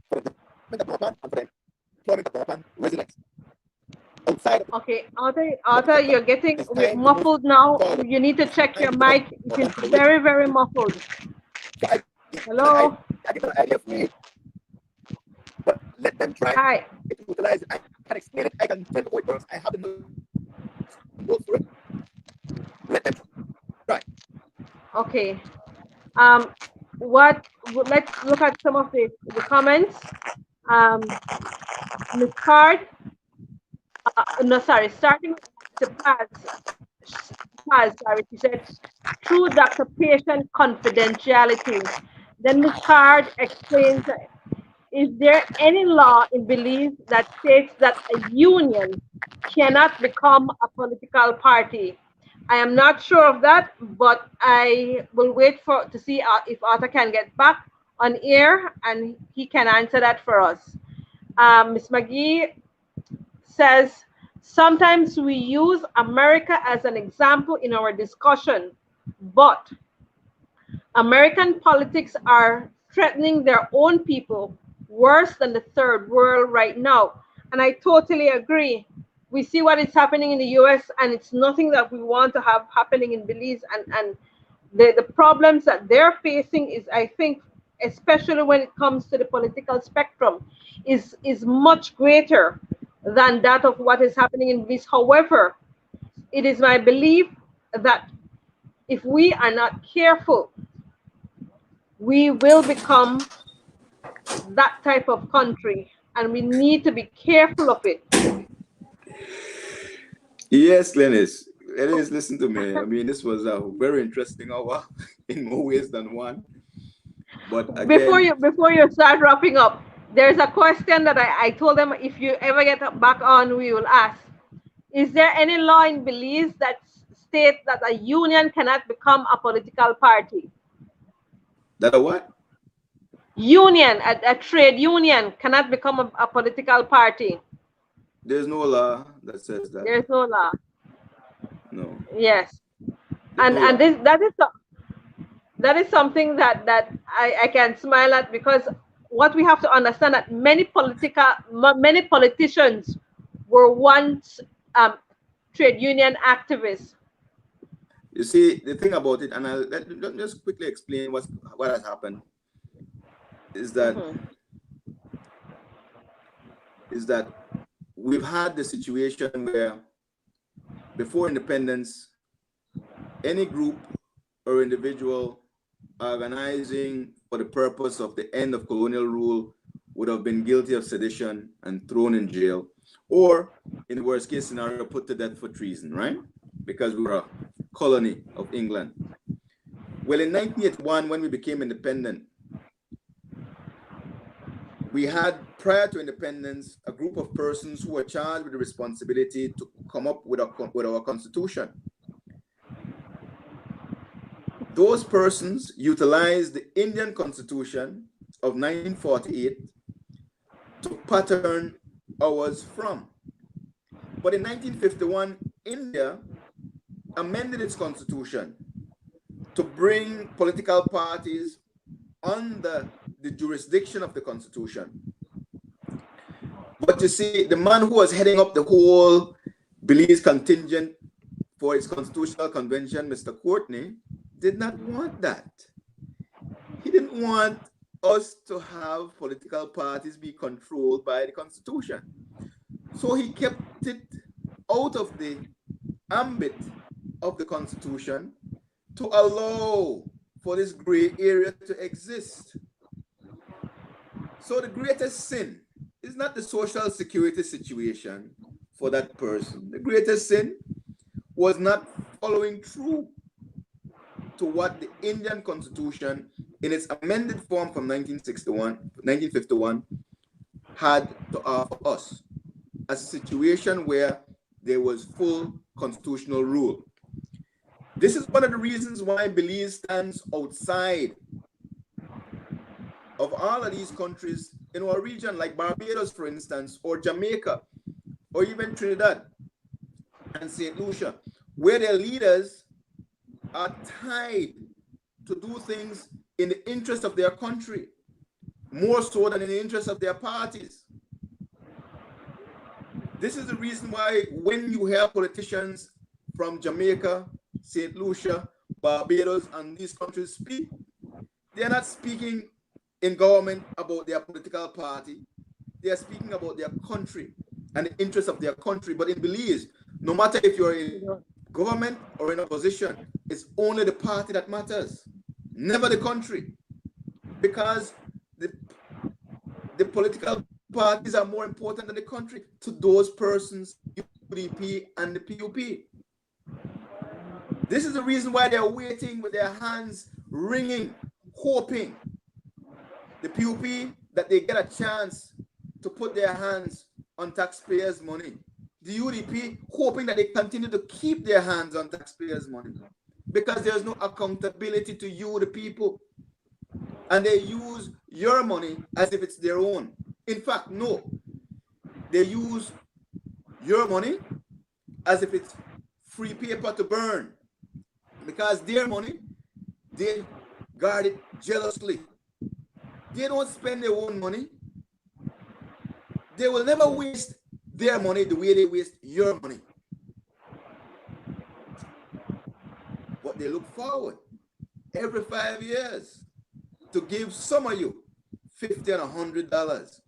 for the development of Belmopan and for the employment of Belmopan residents. Okay, Arthur, you're getting muffled now. You need to check your mic. It is very, very muffled. Hello? I give an idea for me, but let them try to utilize it. I can explain it. I can tell how it works. I have the notes for it. Let them try. Okay. Let's look at some of the comments. Ms. Card, starting with the sorry, she said, true doctor-patient confidentiality. Then Ms. Card explains, is there any law in Belize that states that a union cannot become a political party? I am not sure of that, but I will wait to see if Arthur can get back on air and he can answer that for us. Ms. McGee says, sometimes we use America as an example in our discussion, but American politics are threatening their own people worse than the third world right now. And I totally agree. We see what is happening in the US, and it's nothing that we want to have happening in Belize. And the problems that they're facing is, I think, especially when it comes to the political spectrum, is much greater than that of what is happening in Belize. However, it is my belief that if we are not careful, we will become that type of country, and we need to be careful of it. Yes, Glennis. Glennis, listen to me. I mean, this was a very interesting hour in more ways than one. But again, before you start wrapping up, there's a question that I told them if you ever get back on, we will ask. Is there any law in Belize that states that a union cannot become a political party? That a what? Union, a trade union cannot become a political party. There's no law that says that. There's no law. No. Yes. And that is something that I can smile at, because what we have to understand that many politicians were once trade union activists. You see, the thing about it, and let me just quickly explain what has happened, is that we've had the situation where before independence, any group or individual organizing for the purpose of the end of colonial rule would have been guilty of sedition and thrown in jail, or in the worst case scenario, put to death for treason, right? Because we were a colony of England. Well, in 1981, when we became independent, we had, prior to independence, a group of persons who were charged with the responsibility to come up with our constitution. Those persons utilized the Indian Constitution of 1948 to pattern ours from. But in 1951, India amended its constitution to bring political parties under the jurisdiction of the constitution. But you see, the man who was heading up the whole Belize contingent for its constitutional convention, Mr. Courtney, did not want that. He didn't want us to have political parties be controlled by the constitution. So he kept it out of the ambit of the constitution to allow for this gray area to exist. So the greatest sin is not the social security situation for that person. The greatest sin was not following true to what the Indian Constitution, in its amended form from 1951, had to offer us, a situation where there was full constitutional rule. This is one of the reasons why Belize stands outside of all of these countries in our region, like Barbados, for instance, or Jamaica, or even Trinidad and St. Lucia, where their leaders are tied to do things in the interest of their country, more so than in the interest of their parties. This is the reason why when you hear politicians from Jamaica, St. Lucia, Barbados, and these countries speak, they're not speaking in government about their political party. They are speaking about their country and the interests of their country. But in Belize, no matter if you're in government or in opposition, it's only the party that matters, never the country, because the political parties are more important than the country to those persons, UDP and the PUP. This is the reason why they're waiting with their hands wringing, hoping the PUP that they get a chance to put their hands on taxpayers' money. The UDP hoping that they continue to keep their hands on taxpayers' money because there's no accountability to you, the people. And they use your money as if it's their own. In fact, no. They use your money as if it's free paper to burn. Because their money, they guard it jealously. They don't spend their own money. They will never waste their money the way they waste your money. But they look forward every 5 years to give some of you $50 and $100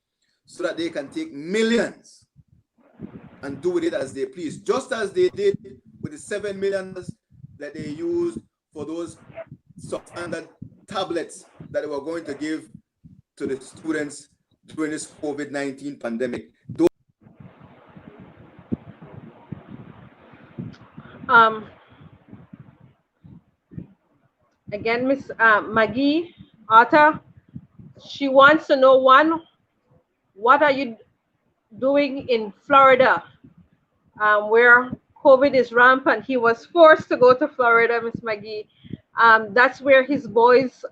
so that they can take millions and do with it as they please, just as they did with the $7 million that they used for those substandard tablets that they were going to give to the students during this COVID-19 pandemic. Again, Miss Maggie Arthur, she wants to know, one, what are you doing in Florida, where COVID is rampant? He was forced to go to Florida, Miss Maggie. That's where his boys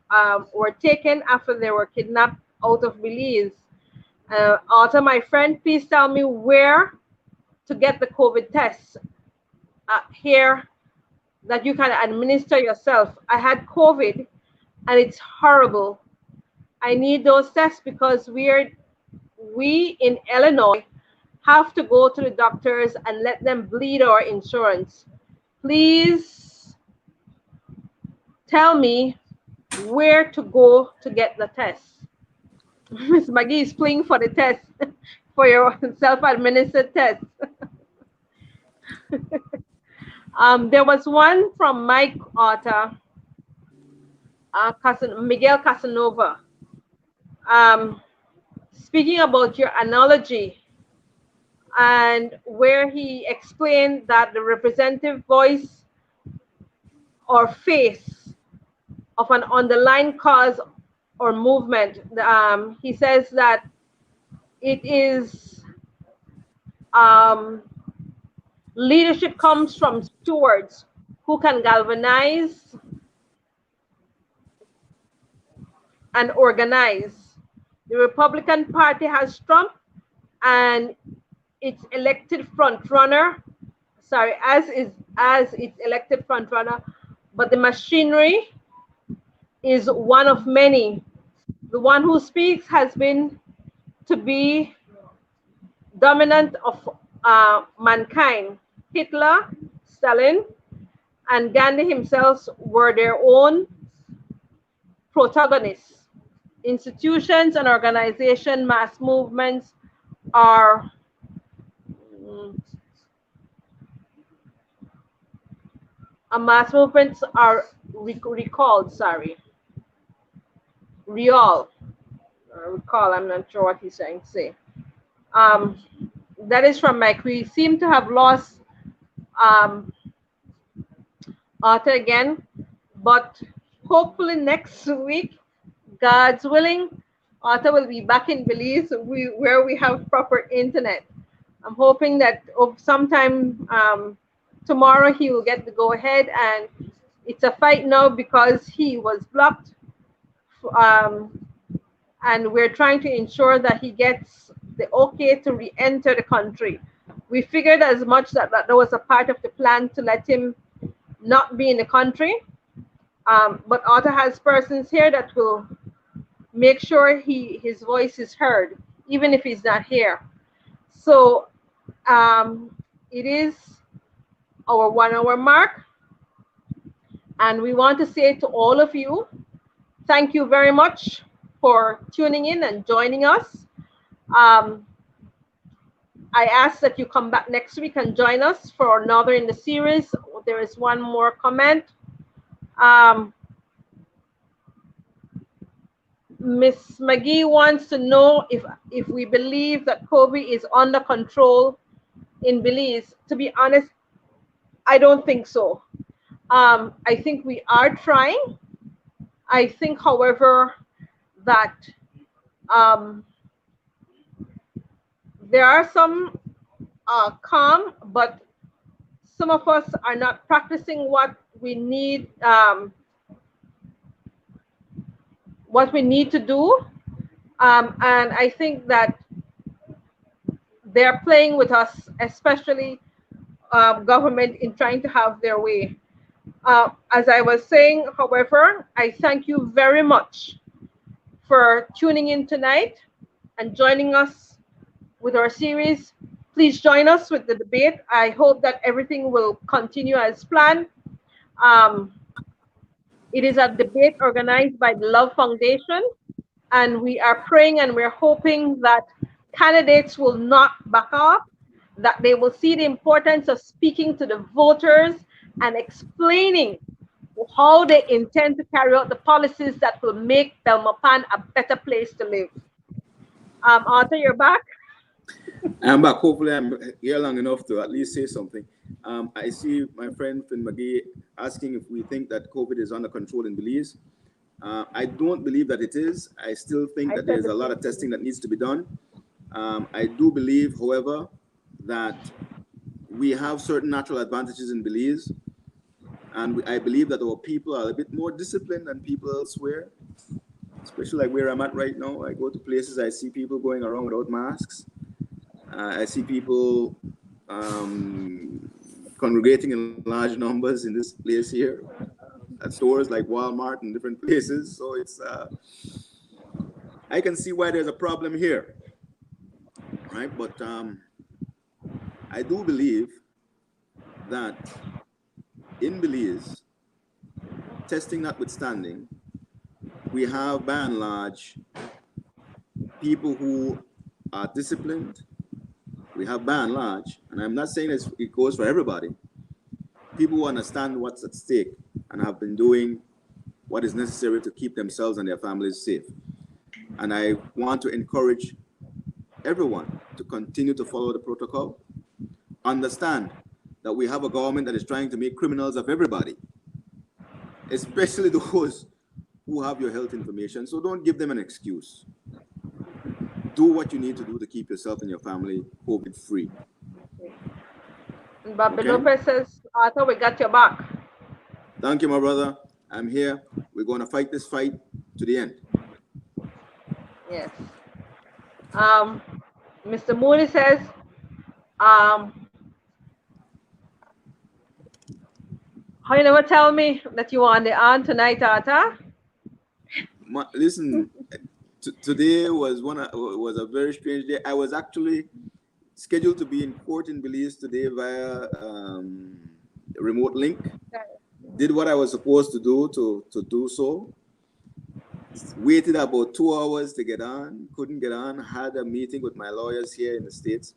were taken after they were kidnapped out of Belize. Arthur, my friend, please tell me where to get the COVID tests here that you can administer yourself. I had COVID and it's horrible. I need those tests because we in Illinois have to go to the doctors and let them bleed our insurance. Please tell me where to go to get the test. Miss Maggie is playing for the test, for your self-administered test. There was one from Mike Arthur, Miguel Casanova, speaking about your analogy, and where he explained that the representative voice or face of an underlying cause or movement, he says that it is leadership comes from stewards who can galvanize and organize. The Republican Party has Trump and its elected front runner, as its elected front runner, but the machinery is one of many. The one who speaks has been to be dominant of mankind. Hitler, Stalin, and Gandhi himself were their own protagonists. Institutions and organization, mass movements are recalled. Recall. I'm not sure what he's saying. That is from Mike. We seem to have lost Arthur again, but hopefully next week, God's willing, Arthur will be back in Belize where we have proper internet. I'm hoping that sometime tomorrow he will get the go ahead, and it's a fight now because he was blocked, um, and we're trying to ensure that he gets the okay to re-enter the country. We figured as much that was a part of the plan to let him not be in the country. But Otter has persons here that will make sure his voice is heard, even if he's not here. So it is our 1 hour mark, and we want to say to all of you, thank you very much for tuning in and joining us. Um, I ask that you come back next week and join us for another in the series. There is one more comment. Um, Miss McGee wants to know if we believe that COVID is under control in Belize. To be honest, I don't think so. I think we are trying. I think, however, that um, there are some calm, but some of us are not practicing what we need to do. And I think that they're playing with us, especially government, in trying to have their way. As I was saying, however, I thank you very much for tuning in tonight and joining us with our series. Please join us with the debate. I hope that everything will continue as planned. Um, it is a debate organized by the Love Foundation, and we are praying and we're hoping that candidates will not back off, that they will see the importance of speaking to the voters and explaining how they intend to carry out the policies that will make Belmopan a better place to live. Arthur, you're back. I'm back. Hopefully, I'm here long enough to at least say something. I see my friend Finn McGee asking if we think that COVID is under control in Belize. I don't believe that it is. I still think that there's a lot of testing that needs to be done. I do believe, however, that we have certain natural advantages in Belize, and I believe that our people are a bit more disciplined than people elsewhere, especially like where I'm at right now. I go to places, I see people going around without masks. I see people congregating in large numbers in this place here at stores like Walmart and different places. So it's, I can see why there's a problem here, right? But I do believe that in Belize, testing notwithstanding, we have by and large people who are disciplined. We have by and large, and I'm not saying it goes for everybody, people who understand what's at stake and have been doing what is necessary to keep themselves and their families safe. And I want to encourage everyone to continue to follow the protocol. Understand that we have a government that is trying to make criminals of everybody, especially those who have your health information. So don't give them an excuse. Do what you need to do to keep yourself and your family COVID-free. Bobby Lopez says, Arthur, we got your back. Thank you, my brother. I'm here. We're going to fight this fight to the end. Yes. Mr. Mooney says, how you never tell me that you were on the on tonight, Arthur? Listen, today was a very strange day. I was actually scheduled to be in court in Belize today via remote link. Did what I was supposed to do to do so. Waited about 2 hours to get on. Couldn't get on. Had a meeting with my lawyers here in the States.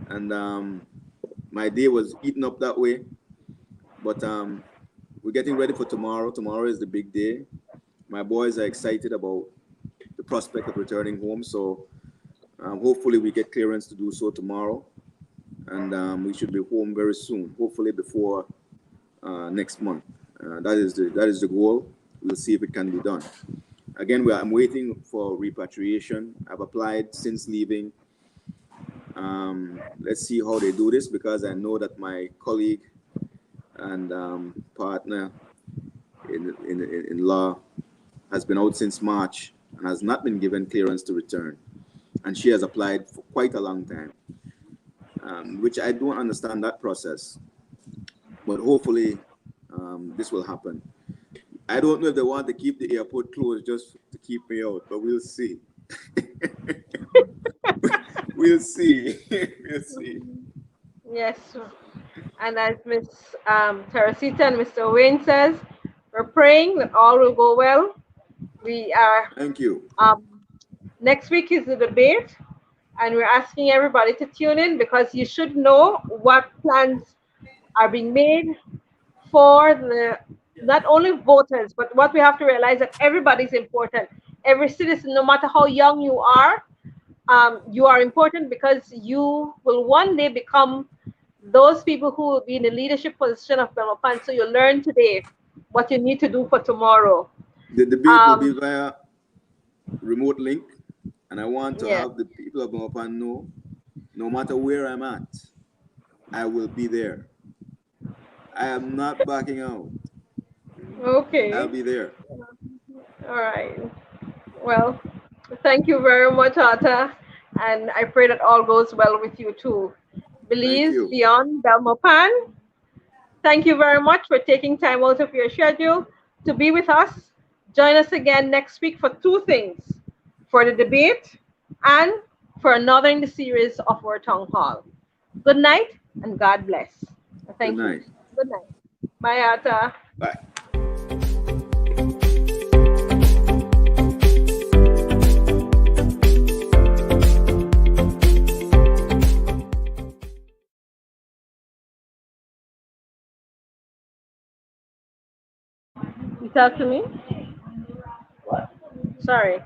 And my day was eaten up that way. But we're getting ready for tomorrow. Tomorrow is the big day. My boys are excited about the prospect of returning home. So hopefully we get clearance to do so tomorrow. And we should be home very soon, hopefully before next month. That is the goal. We'll see if it can be done. Again, I'm waiting for repatriation. I've applied since leaving. Let's see how they do this, because I know that my colleague and partner in law has been out since March and has not been given clearance to return. And she has applied for quite a long time, which I don't understand that process. But hopefully, this will happen. I don't know if they want to keep the airport closed just to keep me out, but we'll see. We'll see. We'll see. Yes. And as Miss Teresita and Mr. Wayne says, we're praying that all will go well. We are Thank you. um, next week is the debate, and we're asking everybody to tune in because you should know what plans are being made for the not only voters, but what we have to realize that everybody's important. Every citizen, no matter how young you are important because you will one day become those people who will be in the leadership position of Belmopan. So you learn today what you need to do for tomorrow. The debate will be Um, via remote link, and I want to yeah. have the people of Belmopan know, no matter where I'm at, I will be there. I am not backing out. I'll Okay. be there. All right. Well, thank you very much, Ata. And I pray that all goes well with you too. Thank Belize, you. Leon, Belmopan, thank you very much for taking time out of your schedule to be with us. Join us again next week for two things, for the debate and for another in the series of our town hall. Good night and God bless. Good Thank you. night. Good night. Bye, Ata. Bye. You talk to me? Sorry.